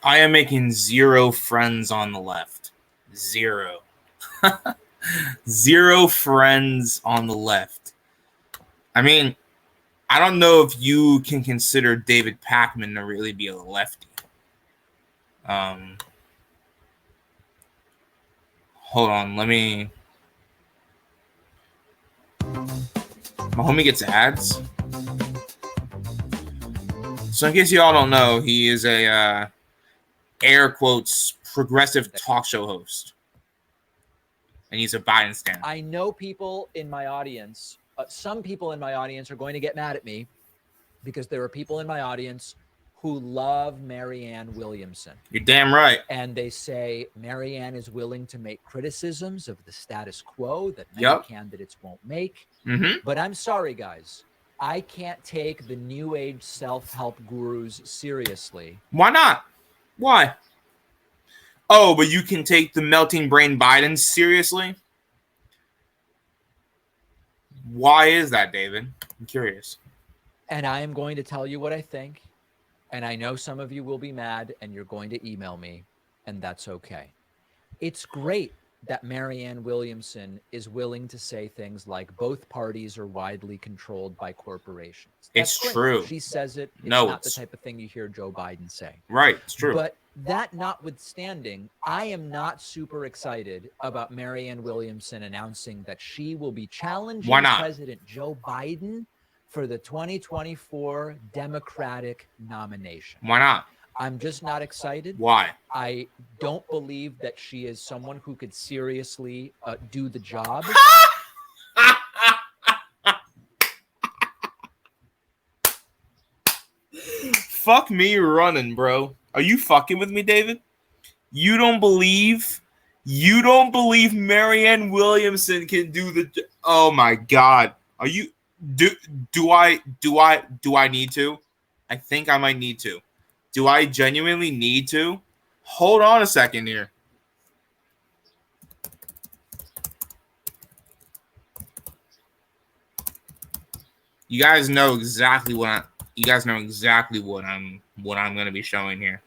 I am making zero friends on the left. Zero. Zero friends on the left. I mean, I don't know if you can consider David Pakman to really be a lefty. Hold on, let me. My homie gets ads. So in case you all don't know, he is a air quotes progressive talk show host, and he's a Biden stan. I know people in my audience. Some people in my audience are going to get mad at me because there are people in my audience who love Marianne Williamson. You're damn right. And they say Marianne is willing to make criticisms of the status quo that many candidates won't make. But I'm sorry, guys. I can't take the new age self-help gurus seriously. Why not? Why? Oh, but you can take the melting brain Biden seriously? Why is that, David? I'm curious. And I am going to tell you what I think. And I know some of you will be mad and you're going to email me, and that's okay. It's great that Marianne Williamson is willing to say things like both parties are widely controlled by corporations. That's It's true. She says it. It's not the type of thing you hear Joe Biden say. Right. It's true. But that notwithstanding, I am not super excited about Marianne Williamson announcing that she will be challenging President Joe Biden for the 2024 Democratic nomination. Why not? I'm just not excited. Why? I don't believe that she is someone who could seriously do the job. Fuck me running, bro. Are you fucking with me, David? You don't believe Marianne Williamson can do the... Oh my God. Are you... Do I need to? I think I might need to. Do I genuinely need to? Hold on a second here. You guys know exactly what I'm going to be showing here.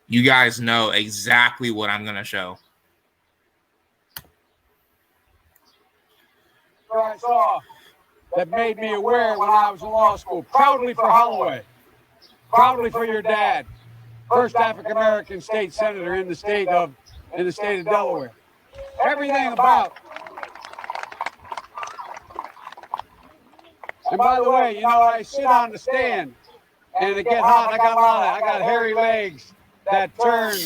You guys know exactly what I'm going to show. I saw that made me aware when I was in law school. Proudly for Holloway. Proudly for your dad. First African-American state senator in the state of Delaware. Everything about. And by the way, you know, I sit on the stand and it get hot. I got hairy legs that turn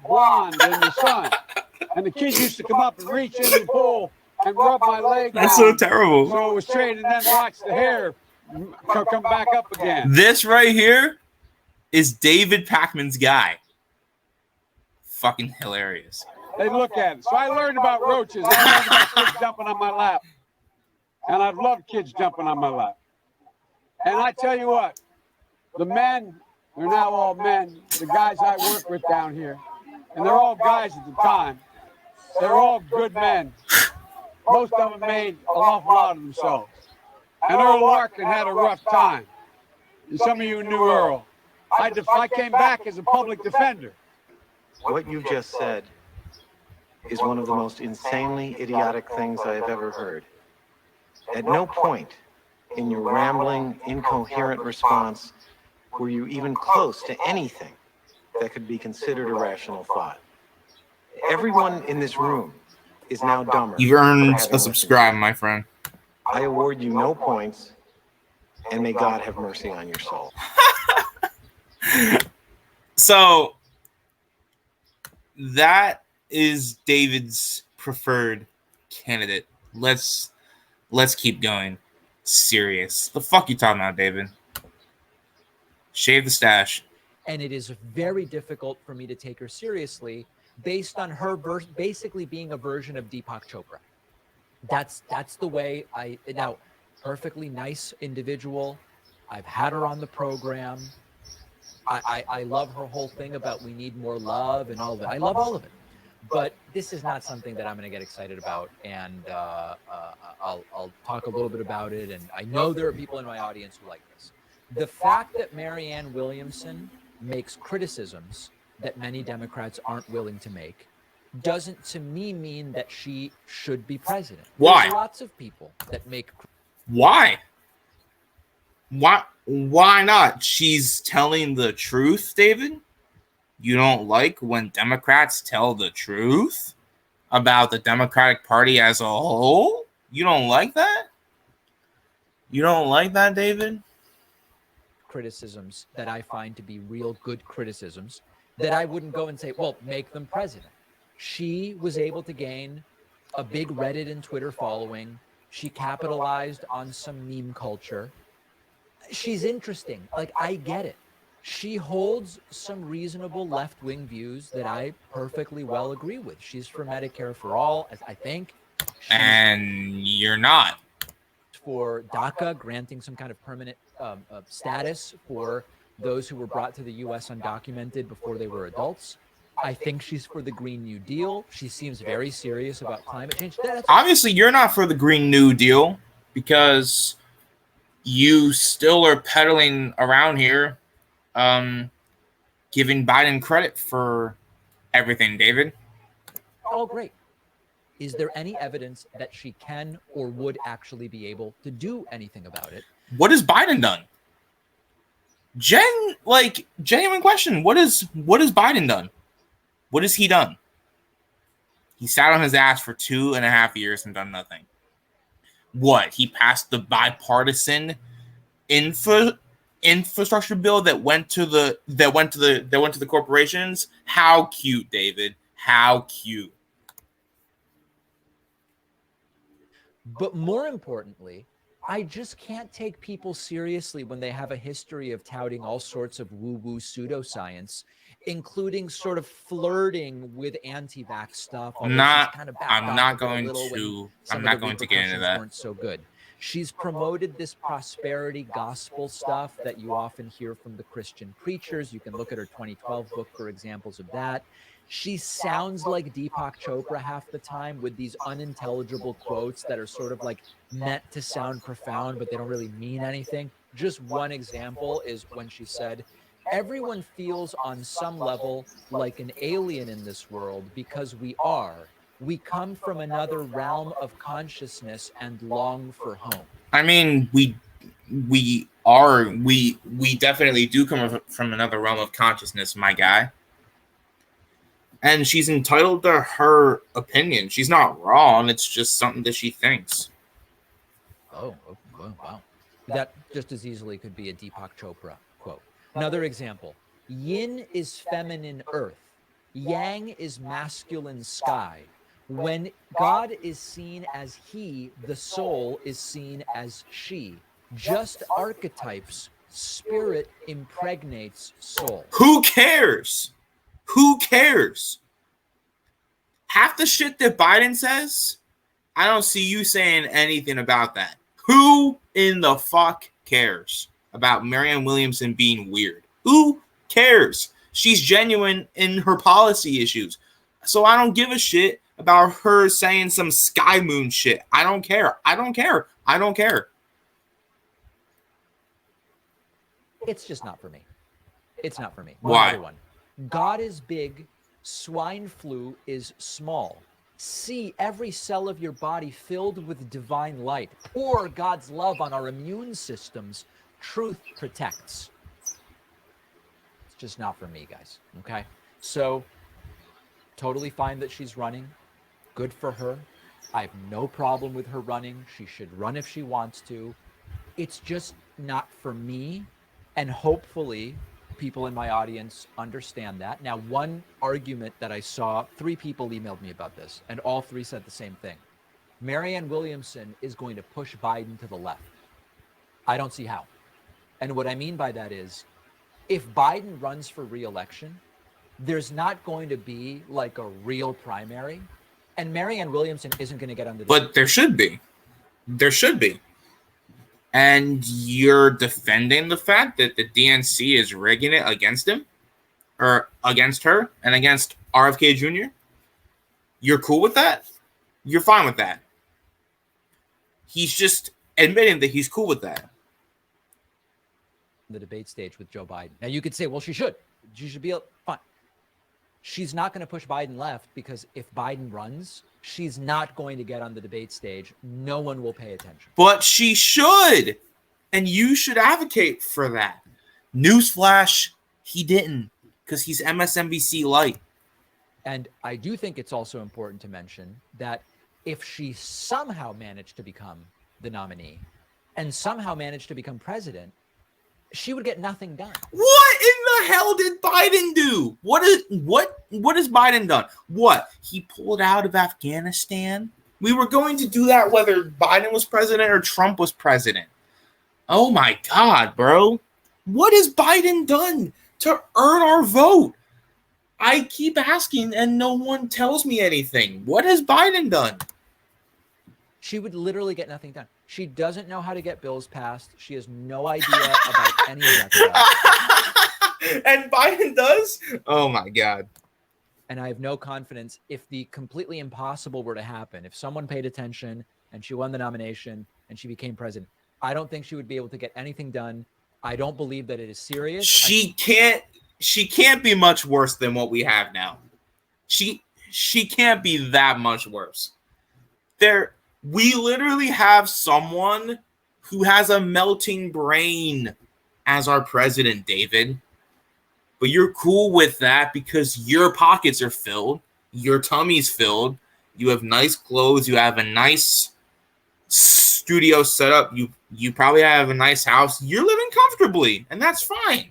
blonde in the sun. And the kids used to come up and reach in the pool and rub my leg down. That's so terrible. So it was straight, and then watch the hair come back up again. This right here is David Pakman's guy. Fucking hilarious. They look at it. So I learned about roaches. I learned about kids jumping on my lap. And I've loved kids jumping on my lap. And I tell you what, the men, they're now all men, the guys I work with down here, and they're all guys at the time. They're all good men. Most of them made an awful lot of themselves. And Earl Larkin had a rough time. And some of you knew Earl. I came back as a public defender. What you just said is one of the most insanely idiotic things I have ever heard. At no point in your rambling, incoherent response were you even close to anything that could be considered a rational thought. Everyone in this room is now dumber. You've earned a subscribe, my friend. I award you no points, and may God have mercy on your soul. So that is David's preferred candidate. Let's keep going. Serious. The fuck you talking about, David? Shave the stash. And it is very difficult for me to take her seriously based on her basically being a version of Deepak Chopra. That's the way now, perfectly nice individual. I've had her on the program. I love her whole thing about we need more love and all of it. I love all of it. But this is not something that I'm going to get excited about. And I'll talk a little bit about it. And I know there are people in my audience who like this. The fact that Marianne Williamson makes criticisms that many Democrats aren't willing to make doesn't, to me, mean that she should be president. Why? There's lots of people that make. Why? Why not? She's telling the truth, David. You don't like when Democrats tell the truth about the Democratic Party as a whole? You don't like that? You don't like that, David? Criticisms that I find to be real good criticisms that I wouldn't go and say, well, make them president. She was able to gain a big Reddit and Twitter following. She capitalized on some meme culture. She's interesting. Like, I get it. She holds some reasonable left-wing views that I perfectly well agree with. She's for Medicare for all, as I think. And you're not. For DACA, granting some kind of permanent status for those who were brought to the U.S. undocumented before they were adults. I think she's for the Green New Deal. She seems very serious about climate change. Obviously, you're not for the Green New Deal because you still are peddling around here, giving Biden credit for everything, David. Oh, great. Is there any evidence that she can or would actually be able to do anything about it? What has Biden done? Genuine question. What has Biden done? What has he done? He sat on his ass for 2.5 years and done nothing. What? He passed the bipartisan infrastructure bill that went to the corporations. How cute, David. How cute. But more importantly, I just can't take people seriously when they have a history of touting all sorts of woo-woo pseudoscience, including sort of flirting with anti-vax stuff. I'm not going to get into that. Weren't so good. She's promoted this prosperity gospel stuff that you often hear from the Christian preachers. You can look at her 2012 book for examples of that. She sounds like Deepak Chopra half the time with these unintelligible quotes that are sort of like meant to sound profound, but they don't really mean anything. Just one example is when she said, everyone feels on some level like an alien in this world because we are. We come from another realm of consciousness and long for home. I mean, we definitely do come from another realm of consciousness, my guy. And she's entitled to her opinion. She's not wrong. It's just something that she thinks. Oh, wow. That just as easily could be a Deepak Chopra quote. Another example. Yin is feminine earth. Yang is masculine sky. When God is seen as he, the soul is seen as she. Just archetypes. Spirit impregnates soul. Who cares? Who cares? Half the shit that Biden says, I don't see you saying anything about that. Who in the fuck cares about Marianne Williamson being weird? Who cares? She's genuine in her policy issues. So I don't give a shit about her saying some sky moon shit. I don't care. It's just not for me. It's not for me. Why? Another one. God is big, swine flu is small. See every cell of your body filled with divine light. Pour God's love on our immune systems. Truth protects. It's just not for me, guys. Okay? So, totally fine that she's running. Good for her. I have no problem with her running. She should run if she wants to. It's just not for me. And hopefully, people in my audience understand that. Now, one argument that I saw, 3 people emailed me about this, and all 3 said the same thing. Marianne Williamson is going to push Biden to the left. I don't see how. And what I mean by that is, if Biden runs for re-election, there's not going to be like a real primary, and Marianne Williamson isn't going to get under the... But there should be. There should be. And you're defending the fact that the DNC is rigging it against him, or against her, and against RFK Jr.? You're cool with that? You're fine with that? He's just admitting that he's cool with that. The debate stage with Joe Biden. Now you could say, well, she should be fine. She's not going to push Biden left because if Biden runs, she's not going to get on the debate stage. No one will pay attention. But she should. And you should advocate for that. Newsflash, he didn't because he's MSNBC light. And I do think it's also important to mention that if she somehow managed to become the nominee and somehow managed to become president, she would get nothing done. What in the hell did Biden do? What has Biden done? What? He pulled out of Afghanistan? We were going to do that whether Biden was president or Trump was president. Oh my God, bro. What has Biden done to earn our vote? I keep asking and no one tells me anything. What has Biden done? She would literally get nothing done. She doesn't know how to get bills passed. She has no idea about any of that stuff. And Biden does? Oh my God. And I have no confidence if the completely impossible were to happen, if someone paid attention and she won the nomination and she became president, I don't think she would be able to get anything done. I don't believe that it is serious. She can't be much worse than what we have now. She can't be that much worse. We literally have someone who has a melting brain as our president, David. But you're cool with that because your pockets are filled. Your tummy's filled. You have nice clothes. You have a nice studio set up. You probably have a nice house. You're living comfortably, and that's fine.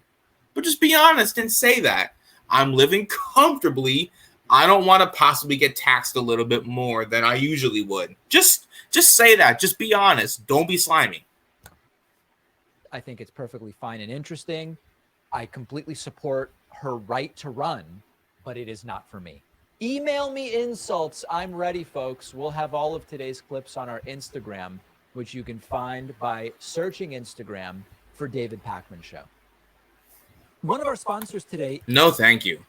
But just be honest and say that. I'm living comfortably. I don't want to possibly get taxed a little bit more than I usually would. Just say that. Just be honest. Don't be slimy. I think it's perfectly fine and interesting. I completely support her right to run, but it is not for me. Email me insults. I'm ready, folks. We'll have all of today's clips on our Instagram, which you can find by searching Instagram for David Pakman Show. One of our sponsors today. No, thank you.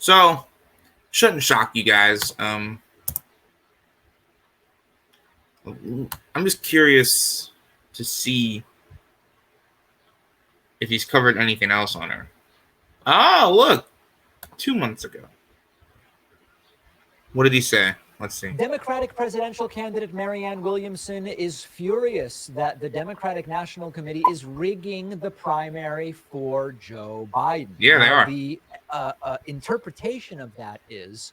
So, shouldn't shock you guys. I'm just curious to see if he's covered anything else on her. Oh, look. 2 months ago. What did he say? Let's see. Democratic presidential candidate Marianne Williamson is furious that the Democratic National Committee is rigging the primary for Joe Biden. Yeah, they are. The interpretation of that is,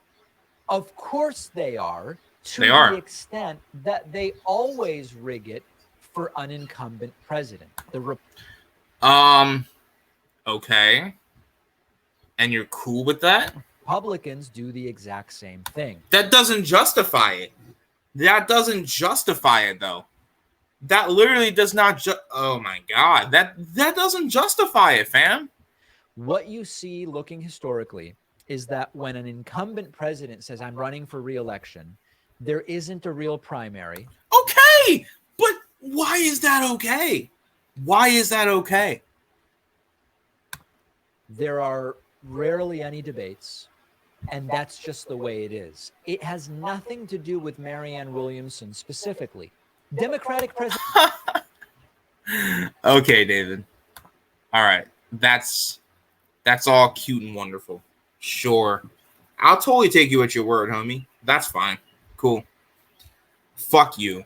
of course they are, to the extent that they always rig it for an incumbent president. Okay. And you're cool with that? Republicans do the exact same thing. That doesn't justify it. That doesn't justify it, though. That literally does not. Oh my God, that doesn't justify it, fam. What you see, looking historically, is that when an incumbent president says, "I'm running for re-election," there isn't a real primary. Okay, but why is that okay? Why is that okay? There are rarely any debates. And that's just the way it is. It has nothing to do with Marianne Williamson specifically. Democratic president. Okay, David. All right. That's all cute and wonderful. Sure. I'll totally take you at your word, homie. That's fine. Cool. Fuck you.